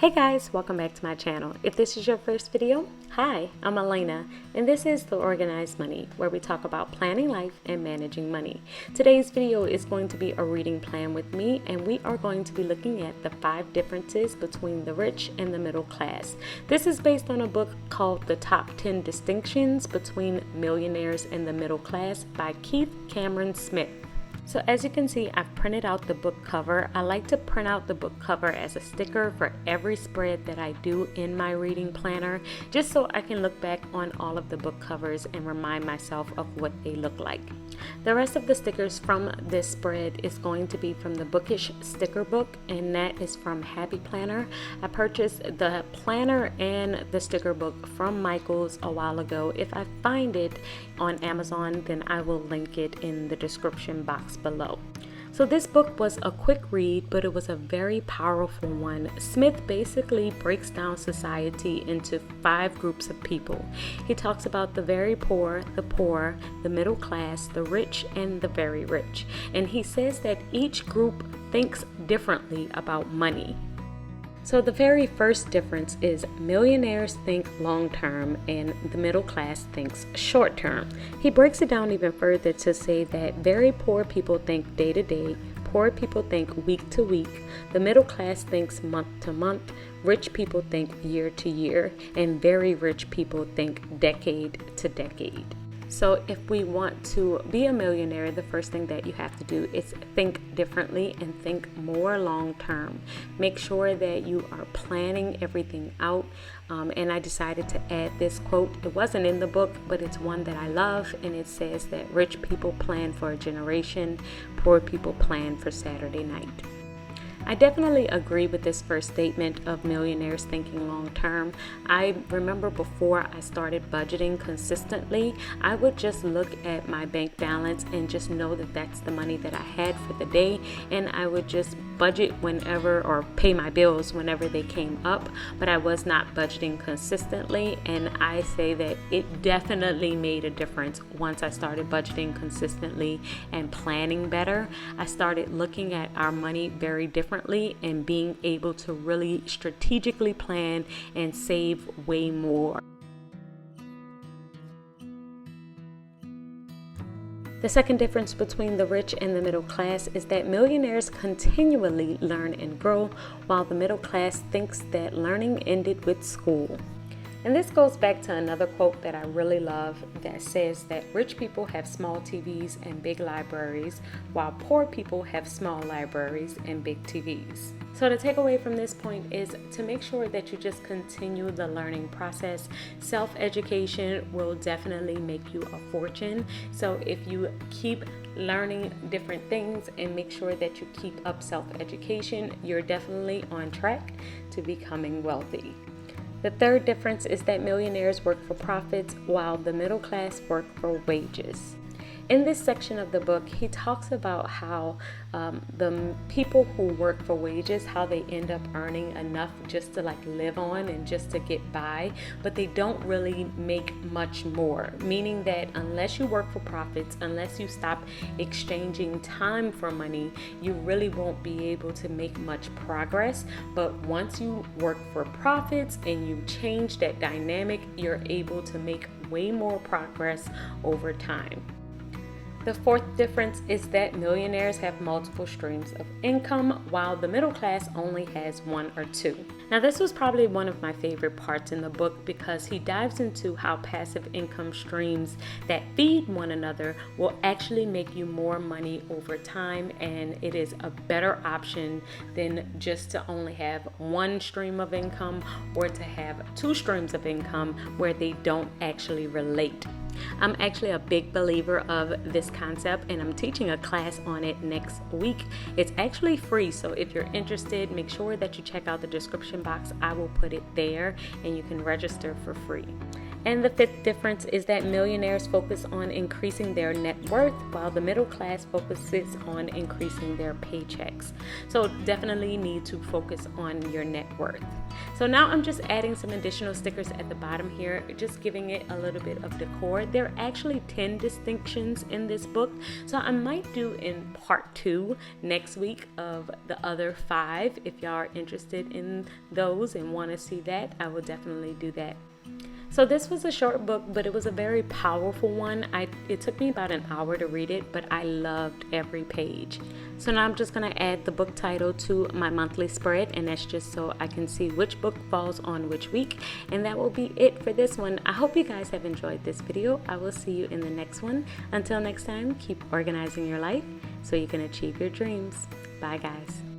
Hey guys, welcome back to my channel. If this is your first video, hi, I'm Alaina, and this is The Organized Money, where we talk about planning life and managing money. Today's video is going to be a reading plan with me, and we are going to be looking at the 5 differences between the rich and the middle class. This is based on a book called The Top 10 Distinctions Between Millionaires and the Middle Class by Keith Cameron Smith. So as you can see, I've printed out the book cover. I like to print out the book cover as a sticker for every spread that I do in my reading planner, just so I can look back on all of the book covers and remind myself of what they look like. The rest of the stickers from this spread is going to be from the Bookish sticker book, and that is from Happy Planner. I purchased the planner and the sticker book from Michael's a while ago. If I find it on Amazon, then I will link it in the description box below. So this book was a quick read, but it was a very powerful one. Smith basically breaks down society into 5 groups of people. He talks about the very poor, the middle class, the rich, and the very rich. And he says that each group thinks differently about money. So the very first difference is millionaires think long term and the middle class thinks short term. He breaks it down even further to say that very poor people think day to day, poor people think week to week, the middle class thinks month to month, rich people think year to year, and very rich people think decade to decade. So if we want to be a millionaire, the first thing that you have to do is think differently and think more long term. Make sure that you are planning everything out. And I decided to add this quote. It wasn't in the book, but it's one that I love. And it says that rich people plan for a generation, poor people plan for Saturday night. I definitely agree with this first statement of millionaires thinking long term. I remember before I started budgeting consistently, I would just look at my bank balance and just know that that's the money that I had for the day, and I would just budget whenever or pay my bills whenever they came up, but I was not budgeting consistently. And I say that it definitely made a difference once I started budgeting consistently and planning better. I started looking at our money very differently and being able to really strategically plan and save way more. The second difference between the rich and the middle class is that millionaires continually learn and grow, while the middle class thinks that learning ended with school. And this goes back to another quote that I really love that says that rich people have small TVs and big libraries, while poor people have small libraries and big TVs. So the takeaway from this point is to make sure that you just continue the learning process. Self-education will definitely make you a fortune. So if you keep learning different things and make sure that you keep up self-education, you're definitely on track to becoming wealthy. The third difference is that millionaires work for profits while the middle class work for wages. In this section of the book, he talks about how the people who work for wages, how they end up earning enough just to live on and just to get by, but they don't really make much more. Meaning that unless you work for profits, unless you stop exchanging time for money, you really won't be able to make much progress. But once you work for profits and you change that dynamic, you're able to make way more progress over time. The fourth difference is that millionaires have multiple streams of income, while the middle class only has 1 or 2. Now, this was probably one of my favorite parts in the book because he dives into how passive income streams that feed one another will actually make you more money over time, and it is a better option than just to only have 1 stream of income or to have 2 streams of income where they don't actually relate. I'm actually a big believer of this concept, and I'm teaching a class on it next week. It's actually free, so if you're interested, make sure that you check out the description box. I will put it there and you can register for free. And the fifth difference is that millionaires focus on increasing their net worth, while the middle class focuses on increasing their paychecks. So definitely need to focus on your net worth. So now I'm just adding some additional stickers at the bottom here, just giving it a little bit of decor. There are actually 10 distinctions in this book, so I might do in part 2 next week of the other 5. If y'all are interested in those and want to see that, I will definitely do that. So this was a short book, but it was a very powerful one. It took me about an hour to read it, but I loved every page. So now I'm just going to add the book title to my monthly spread, and that's just so I can see which book falls on which week. And that will be it for this one. I hope you guys have enjoyed this video. I will see you in the next one. Until next time, keep organizing your life so you can achieve your dreams. Bye, guys.